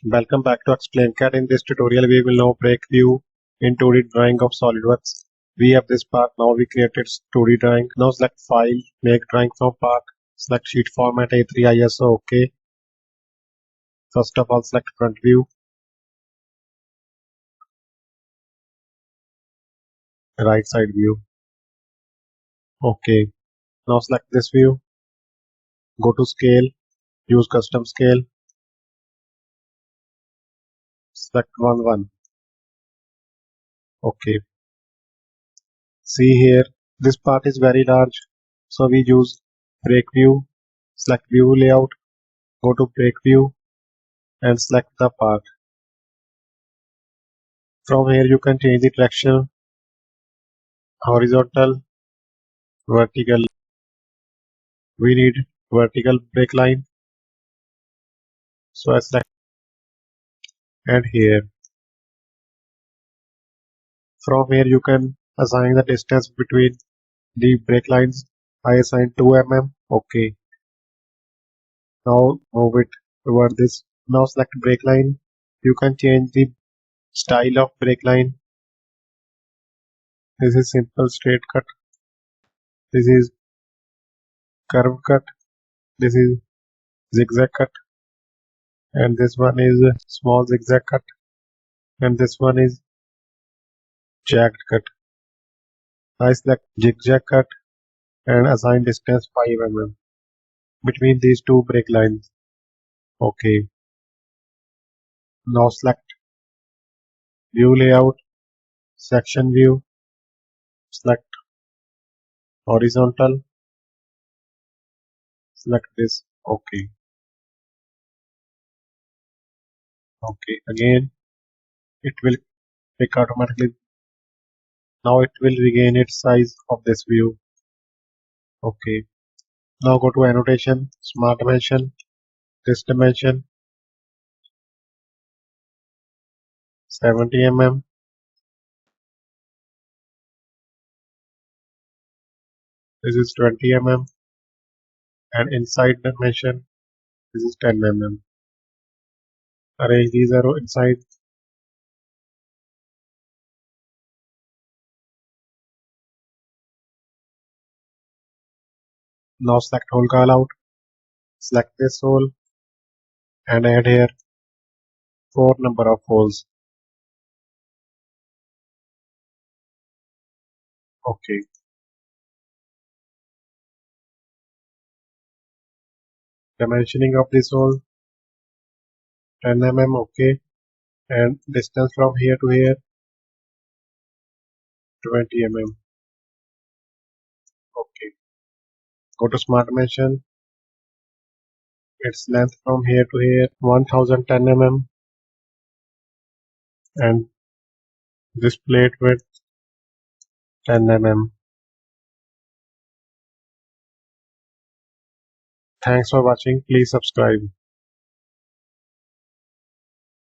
Welcome back to EXPLAINCAD. In this tutorial, we will now break view in 2D drawing of SolidWorks. We have this part. Now we created 2D drawing. Now select File, Make Drawing from Part. Select Sheet Format A3 ISO. OK. First of all, select Front View. Right Side View. OK. Now select this view. Go to Scale. Use Custom Scale. Select 1:1. OK. See here, this part is very large, so we use break view. Select view layout, go to break view and select the part. From here you can change the direction, horizontal, vertical. We need vertical break line, so I select and here. From here you can assign the distance between the break lines. I assign 2 mm. OK. Now move it toward this. Now select break line. You can change the style of break line. This is simple straight cut. This is curve cut. This is zigzag cut. And this one is small zigzag cut. And this one is jagged cut. I select zigzag cut and assign distance 5 mm between these two break lines. OK. Now select view layout, section view, select horizontal, select this. OK. OK. Again, it will pick automatically. Now it will regain its size of this view. OK. Now go to annotation, smart dimension, this dimension 70 mm. This is 20 mm. And inside dimension, this is 10 mm. Arrange these arrows inside. Now select hole callout. Select this hole and add here 4 number of holes. OK. Dimensioning of this hole 10 mm. OK. And distance from here to here 20 mm. OK. Go to smart dimension. Its length from here to here 1010 mm. And this plate width 10 mm. Thanks for watching. Please subscribe.